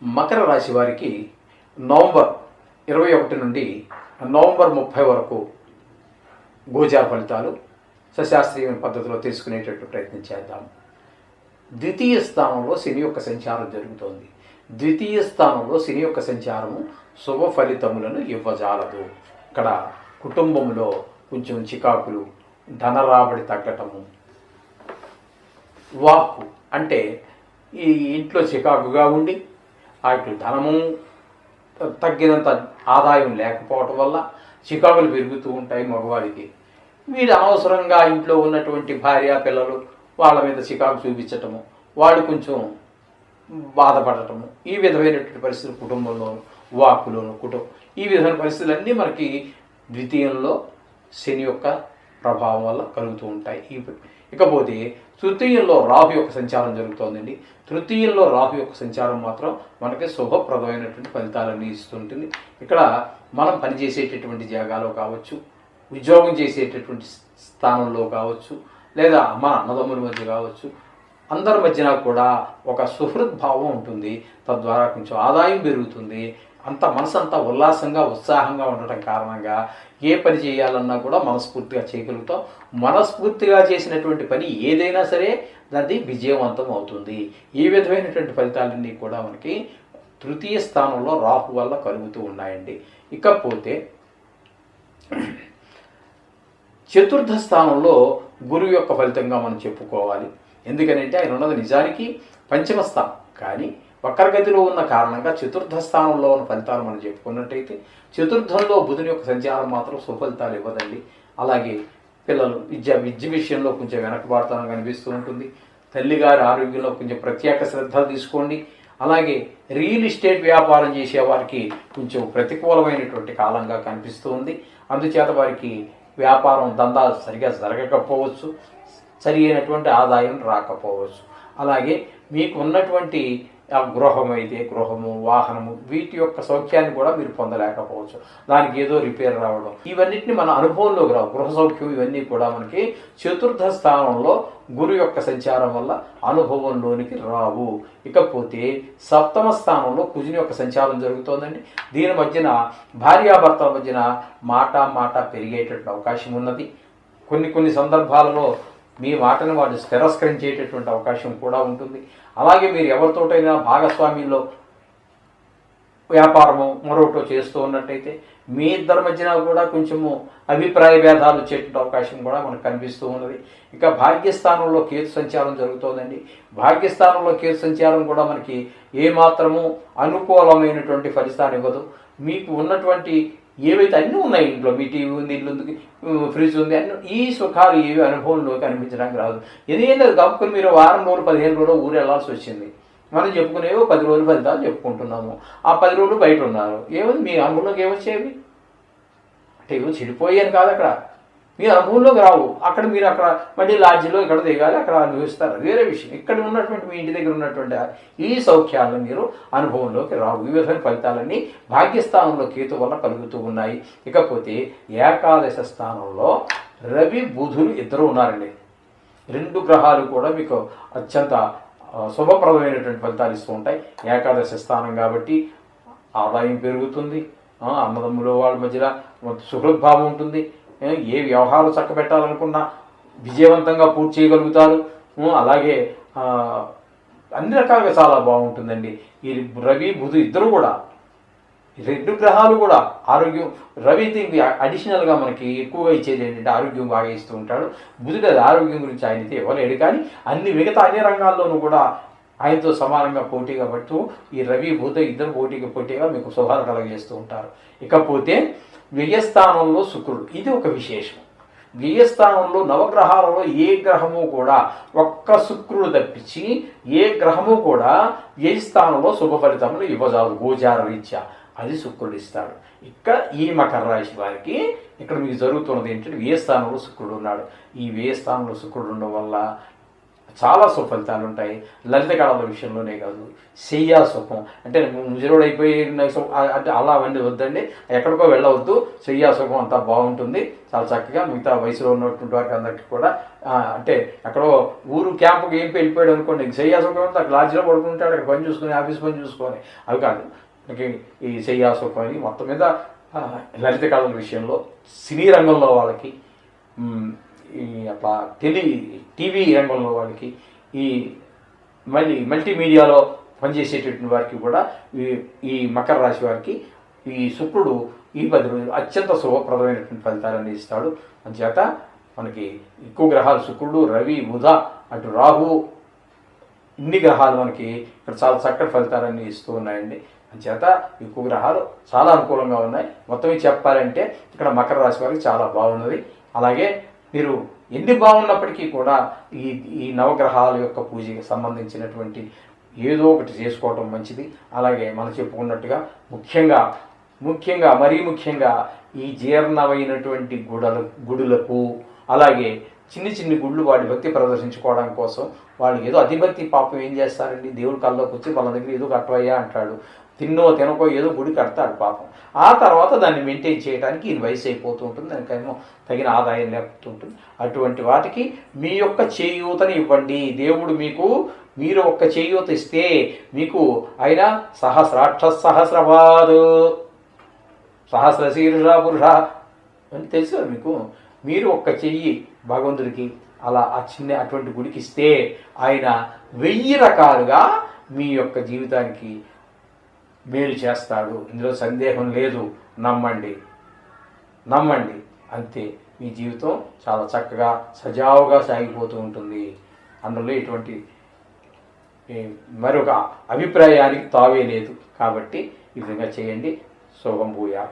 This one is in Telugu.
మకర రాశి వారికి నవంబర్ 21 నుండి నవంబర్ 30 వరకు గోచార ఫలితాలు సశాస్త్రీయ పద్ధతిలో తెలుసుకునేటట్టు ప్రయత్నం చేద్దాం. ద్వితీయ స్థానంలో శని యొక్క సంచారం జరుగుతోంది. ద్వితీయ స్థానంలో శని యొక్క సంచారము శుభ ఫలితములను ఇవ్వజాలదు. ఇక్కడ కుటుంబంలో కొంచెం చికాకులు, ధన రాబడి తగ్గటము, వాక్కు అంటే ఈ ఇంట్లో చికాకుగా ఉండి అటు ధనము తగ్గినంత ఆదాయం లేకపోవటం వల్ల చికాకులు పెరుగుతూ ఉంటాయి మగవాడికి. వీడు అనవసరంగా ఇంట్లో ఉన్నటువంటి భార్య పిల్లలు వాళ్ళ మీద చికాకు చూపించటము, వాళ్ళు కొంచెం బాధపడటము, ఈ విధమైనటువంటి పరిస్థితులు కుటుంబంలోను వాక్కులోను ఈ విధమైన పరిస్థితులన్నీ మనకి ద్వితీయంలో శని యొక్క ప్రభావం వల్ల కలుగుతూ ఉంటాయి. ఇకపోతే తృతీయంలో రాహు యొక్క సంచారం జరుగుతోందండి. తృతీయంలో రాహు యొక్క సంచారం మాత్రం మనకి శుభప్రదమైనటువంటి ఫలితాలన్నీ ఇస్తుంటుంది. ఇక్కడ మనం పనిచేసేటటువంటి జాగాలో కావచ్చు, ఉద్యోగం చేసేటటువంటి స్థానంలో కావచ్చు, లేదా మన అన్నదమ్ముల మధ్య కావచ్చు, అందరి మధ్యన కూడా ఒక సుహృద్భావం ఉంటుంది. తద్వారా కొంచెం ఆదాయం పెరుగుతుంది. అంత మనసంతా ఉల్లాసంగా ఉత్సాహంగా ఉండటం కారణంగా ఏ పని చేయాలన్నా కూడా మనస్ఫూర్తిగా చేయగలుగుతాం. మనస్ఫూర్తిగా చేసినటువంటి పని ఏదైనా సరే అది విజయవంతం అవుతుంది. ఈ విధమైనటువంటి ఫలితాలన్నీ కూడా మనకి తృతీయ స్థానంలో రాహు వల్ల కలుగుతూ ఉన్నాయండి. ఇకపోతే చతుర్థ స్థానంలో గురువు యొక్క ఫలితంగా మనం చెప్పుకోవాలి. ఎందుకనంటే ఆయన ఉన్నది నిజానికి పంచమ స్థానం, కానీ వక్రగతిలో ఉన్న కారణంగా చతుర్థ స్థానంలో ఉన్న ఫలితాలు మనం చెప్పుకున్నట్టయితే చతుర్థంలో బుధుని యొక్క సంచారం మాత్రం సుఫలితాలు ఇవ్వదండి. అలాగే పిల్లలు విద్య విషయంలో కొంచెం వెనకబాటుతనం కనిపిస్తూ ఉంటుంది. తల్లిగారి ఆరోగ్యంలో కొంచెం ప్రత్యేక శ్రద్ధలు తీసుకోండి. అలాగే రియల్ ఎస్టేట్ వ్యాపారం చేసే వారికి కొంచెం ప్రతికూలమైనటువంటి కాలంగా కనిపిస్తూ ఉంది. అందుచేత వారికి వ్యాపారం దందాలు సరిగా జరగకపోవచ్చు, సరి అయినటువంటి ఆదాయం రాకపోవచ్చు. అలాగే మీకు ఉన్నటువంటి ఆ గృహం అయితే గృహము, వాహనము, వీటి యొక్క సౌఖ్యాన్ని కూడా మీరు పొందలేకపోవచ్చు. దానికి ఏదో రిపేర్ రావడం, ఇవన్నిటిని మన అనుభవంలోకి రావు. గృహ సౌఖ్యం ఇవన్నీ కూడా మనకి చతుర్థ స్థానంలో గురు యొక్క సంచారం వల్ల అనుభవంలోనికి రావు. ఇకపోతే సప్తమ స్థానంలో కుజుని యొక్క సంచారం జరుగుతోందండి. దీని మధ్యన భార్యాభర్తల మధ్యన మాట పెరిగేటటువంటి అవకాశం ఉన్నది. కొన్ని సందర్భాలలో మీ మాటను వాళ్ళు తిరస్కరించేటటువంటి అవకాశం కూడా ఉంటుంది. అలాగే మీరు ఎవరితోటైనా భాగస్వామ్యంలో వ్యాపారము మరొకటో చేస్తూ ఉన్నట్టయితే మీ ఇద్దరి మధ్యన కూడా కొంచెము అభిప్రాయ భేదాలు వచ్చేటువంటి అవకాశం కూడా మనకు కనిపిస్తూ ఉన్నది. ఇక భాగ్యస్థానంలో కేతు సంచారం జరుగుతోందండి. భాగ్యస్థానంలో కేతు సంచారం కూడా మనకి ఏమాత్రము అనుకూలమైనటువంటి ఫలితాన్ని ఇవ్వదు. మీకు ఉన్నటువంటి ఏవైతే అన్నీ ఉన్నాయి, ఇంట్లో మీ టీవీ ఉంది, ఇల్లు ఉంది, ఫ్రిడ్జ్ ఉంది, అన్నీ ఈ సుఖాలు ఏవి అనుభవంలోకి అనిపించడానికి రాదు. ఏదైనా కప్పుకొని మీరు వారం రోజులు 15 రోజులు ఊరు వెళ్ళాల్సి వచ్చింది. మనం చెప్పుకునేవో 10 రోజులు ఫలితాలు చెప్పుకుంటున్నాము. ఆ 10 రోజులు బయట ఉన్నారు. ఏముంది మీ అనుభవంలోకి ఏమొచ్చేవి అంటే ఏమో చెడిపోయాను కాదు, అక్కడ మీ అనుభవంలోకి రావు. అక్కడ మీరు అక్కడ మళ్ళీ లాడ్జిలో ఇక్కడ దిగాలి, అక్కడ అనుభవిస్తారు, వేరే విషయం. ఇక్కడ ఉన్నటువంటి మీ ఇంటి దగ్గర ఉన్నటువంటి ఈ సౌఖ్యాలను మీరు అనుభవంలోకి రావు. ఈ విధమైన ఫలితాలన్నీ భాగ్యస్థానంలో కేతు వల్ల కలుగుతూ ఉన్నాయి. ఇకపోతే ఏకాదశ స్థానంలో రవి బుధులు ఇద్దరు ఉన్నారండి. 2 గ్రహాలు కూడా మీకు అత్యంత శుభప్రదమైనటువంటి ఫలితాలు ఇస్తూ ఉంటాయి. ఏకాదశ స్థానం కాబట్టి ఆదాయం పెరుగుతుంది. అన్నదమ్ముల వాళ్ళ మధ్యలో సుహృద్భావం ఉంటుంది. ఏ వ్యవహారం చక్కబెట్టాలనుకున్నా విజయవంతంగా పూర్తి చేయగలుగుతారు. అలాగే అన్ని రకాలుగా చాలా బాగుంటుందండి. ఈ రవి బుధు ఇద్దరు కూడా 2 గ్రహాలు కూడా ఆరోగ్యం. రవి అడిషనల్గా మనకి ఎక్కువగా ఇచ్చేది ఏంటంటే ఆరోగ్యం బాగా ఇస్తూ ఉంటాడు. బుధుడు అది ఆరోగ్యం గురించి ఆయనతో ఇవ్వలేడు, కానీ మిగతా అన్ని రంగాల్లోనూ కూడా ఆయనతో సమానంగా పోటీగా పడుతూ ఈ రవి బుధ ఇద్దరు పోటీగా మీకు శుభాలు కలగజేస్తూ ఉంటారు. ఇకపోతే వ్యయస్థానంలో శుక్రుడు, ఇది ఒక విశేషం. వ్యయస్థానంలో నవగ్రహాలలో ఏ గ్రహము కూడా ఒక్క శుక్రుడు తప్పించి ఏ గ్రహము కూడా వ్యయస్థానంలో శుభ ఫలితములు ఇవ్వజాదు. గోచార రీత్యా అది శుక్రుడు ఇస్తాడు. ఇక్కడ ఈ మకర రాశి వారికి ఇక్కడ మీకు జరుగుతున్నది ఏంటంటే వ్యయస్థానంలో శుక్రుడు ఉన్నాడు. ఈ వ్యయస్థానంలో శుక్రుడు ఉండడం వల్ల చాలా సుఫలితాలు ఉంటాయి. లలిత కళల విషయంలోనే కాదు, శయ్యా సుఖం అంటే ముజరుడు అయిపోయి అంటే అలా అవన్నీ వద్దండి, ఎక్కడికో వెళ్ళవద్దు. శయ్యా సుఖం అంతా బాగుంటుంది చాలా చక్కగా. మిగతా వయసులో ఉన్నటువంటి వారికి అందరికీ కూడా అంటే ఎక్కడో ఊరు క్యాంపుకి ఏం వెళ్ళిపోయాడు అనుకోండి, శయ్యా సుఖం అంతా లాడ్జ్లో పడుకుంటాడు, అక్కడ పని చూసుకొని ఆఫీస్ పని చూసుకొని, అవి కాదు. ఈ శయ్యా సుఖం అని మొత్తం మీద లలిత కళల విషయంలో సినీ రంగంలో వాళ్ళకి, ఈ అట్లా టీవీ రంగంలో వాళ్ళకి, ఈ మల్టీమీడియాలో పనిచేసేటటువంటి వారికి కూడా ఈ మకర రాశి వారికి ఈ శుక్రుడు ఈ 10 రోజులు అత్యంత శుభప్రదమైనటువంటి ఫలితాలను ఇస్తాడు. అందుచేత మనకి ఎక్కువ గ్రహాలు శుక్రుడు, రవి, బుధ, అటు రాహు, ఇన్ని గ్రహాలు మనకి ఇక్కడ చాలా చక్కటి ఫలితాలన్నీ ఇస్తూ ఉన్నాయండి. అందుచేత ఎక్కువ గ్రహాలు చాలా అనుకూలంగా ఉన్నాయి. మొత్తం చెప్పాలంటే ఇక్కడ మకర రాశి వారికి చాలా బాగున్నది. అలాగే మీరు ఎన్ని బాగున్నప్పటికీ కూడా ఈ నవగ్రహాల యొక్క పూజకి సంబంధించినటువంటి ఏదో ఒకటి చేసుకోవటం మంచిది. అలాగే మనం చెప్పుకున్నట్టుగా మరీ ముఖ్యంగా ఈ జీర్ణమైనటువంటి గుడులకు, అలాగే చిన్ని గుళ్ళు వాడి భక్తి ప్రదర్శించుకోవడం కోసం వాళ్ళు ఏదో అతిభక్తి పాపం ఏం చేస్తారండి, దేవుడి కల్లోకి వచ్చి వాళ్ళ దగ్గర ఏదో కట్టవయ్యా అంటాడు, తినకో ఏదో గుడి కడతాడు పాపం. ఆ తర్వాత దాన్ని మెయింటైన్ చేయడానికి ఈయన వయసు అయిపోతూ ఉంటుంది, దానికేమో తగిన ఆదాయం లేకపోతూ ఉంటుంది. అటువంటి వాటికి మీ యొక్క చేయూతని ఇవ్వండి. దేవుడు మీరు ఒక్క చేయూత ఇస్తే మీకు ఆయన సహస్రపాదు సహస్ర శీర్ష పురుష అని తెలుసు కదా మీకు. మీరు ఒక్క చెయ్యి భగవంతుడికి అలా అటువంటి గుడికి ఇస్తే ఆయన 1000 రకాలుగా మీ యొక్క జీవితానికి మేలు చేస్తాడు. ఇందులో సందేహం లేదు. నమ్మండి అంతే. మీ జీవితం చాలా చక్కగా సజావుగా సాగిపోతూ ఉంటుంది. అందులో ఎటువంటి మరొక అభిప్రాయానికి తావే లేదు. కాబట్టి ఈ విధంగా చేయండి. శుభం భూయా.